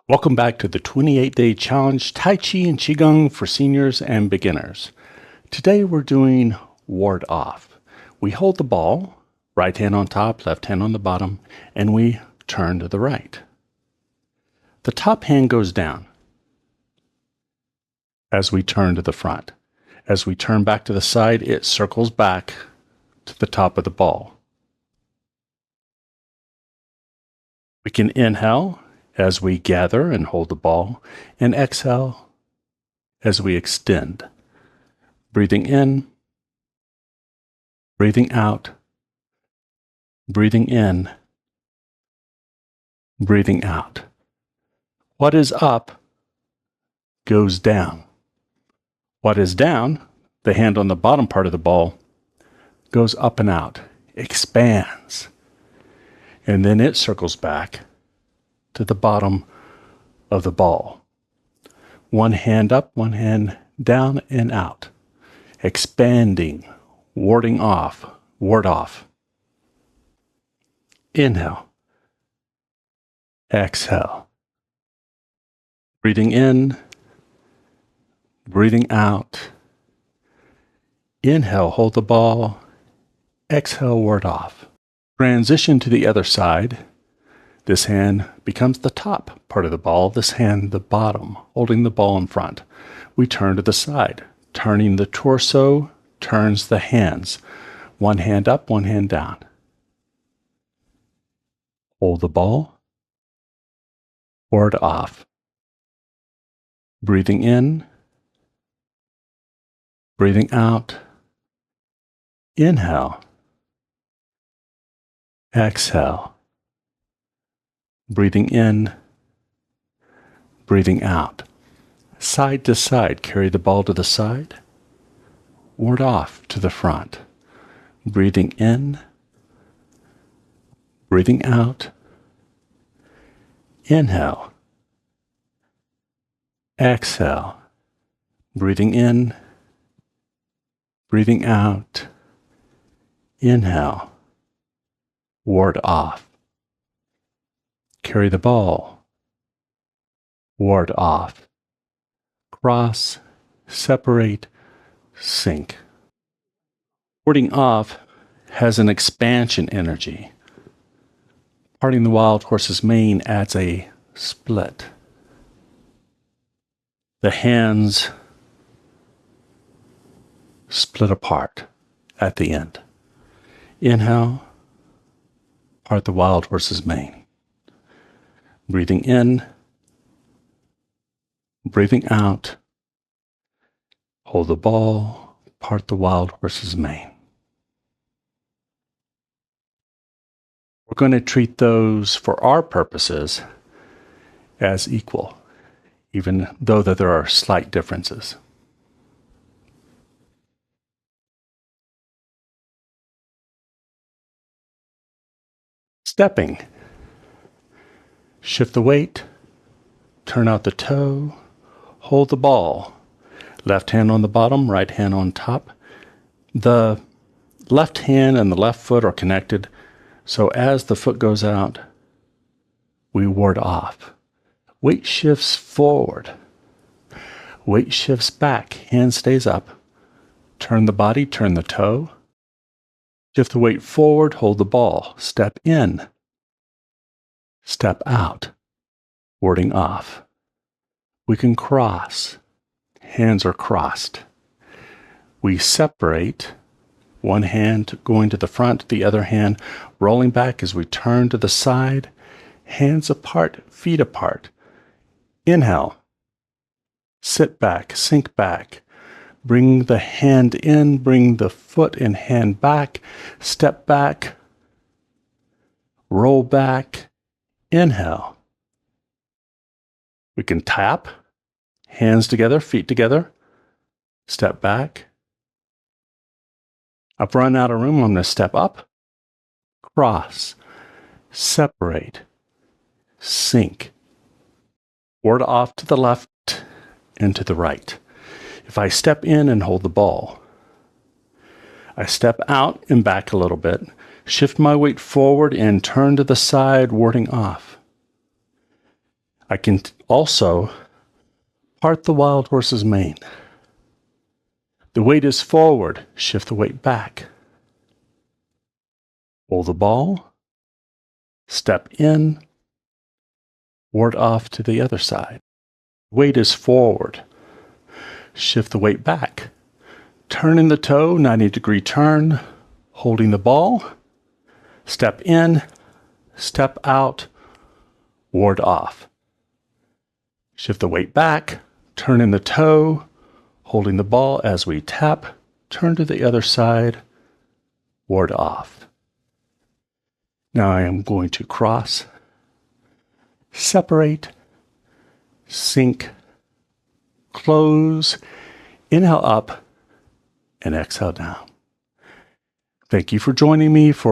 Welcome back to the 28-day challenge Tai Chi and Qigong for seniors and beginners. Today we're doing ward off. We hold the ball, right hand on top, left hand on the bottom, and we turn to the right. The top hand goes down as we turn to the front. As we turn back to the side, it circles back to the top of the ball. We can inhale as we gather and hold the ball, and exhale as we extend. Breathing in, breathing out, breathing in, breathing out. What is up goes down. What is down, the hand on the bottom part of the ball, goes up and out, expands, and then it circles back to the bottom of the ball. One hand up, one hand down and out. Expanding, warding off, ward off. Inhale. Exhale. Breathing in, breathing out. Inhale, hold the ball. Exhale, ward off. Transition to the other side. This hand becomes the top part of the ball, this hand the bottom, holding the ball in front. We turn to the side. Turning the torso turns the hands. One hand up, one hand down. Hold the ball. Ward off. Breathing in. Breathing out. Inhale. Exhale. Breathing in, breathing out. Side to side, carry the ball to the side. Ward off to the front. Breathing in, breathing out. Inhale. Exhale. Breathing in, breathing out. Inhale. Ward off. Carry the ball. Ward off. Cross, separate, sink. Warding off has an expansion energy. Parting the wild horse's mane adds a split. The hands split apart at the end. Inhale, part the wild horse's mane. Breathing in, breathing out. Hold the ball, part the wild horse's mane. We're going to treat those, for our purposes, as equal, even though that there are slight differences. Stepping. Shift the weight, turn out the toe, hold the ball. Left hand on the bottom, right hand on top. The left hand and the left foot are connected, so as the foot goes out, we ward off. Weight shifts forward. Weight shifts back, hand stays up. Turn the body, turn the toe. Shift the weight forward, hold the ball. Step in. Step out, warding off. We can cross. Hands are crossed. We separate, one hand going to the front, the other hand rolling back as we turn to the side. Hands apart, feet apart. Inhale. Sit back, sink back. Bring the hand in, bring the foot and hand back. Step back. Roll back. Inhale. We can tap, hands together, feet together, step back. I've run out of room, I'm going to step up, cross, separate, sink. Ward off to the left and to the right. If I step in and hold the ball, I step out and back a little bit. Shift my weight forward and turn to the side, warding off. I can also part the wild horse's mane. The weight is forward. Shift the weight back. Hold the ball. Step in. Ward off to the other side. Weight is forward. Shift the weight back. Turning the toe, 90-degree turn. Holding the ball. Step in. Step out. Ward off. Shift the weight back. Turn in the toe. Holding the ball as we tap. Turn to the other side. Ward off. Now I am going to cross, separate, sink, close, inhale up, and exhale down. Thank you for joining me for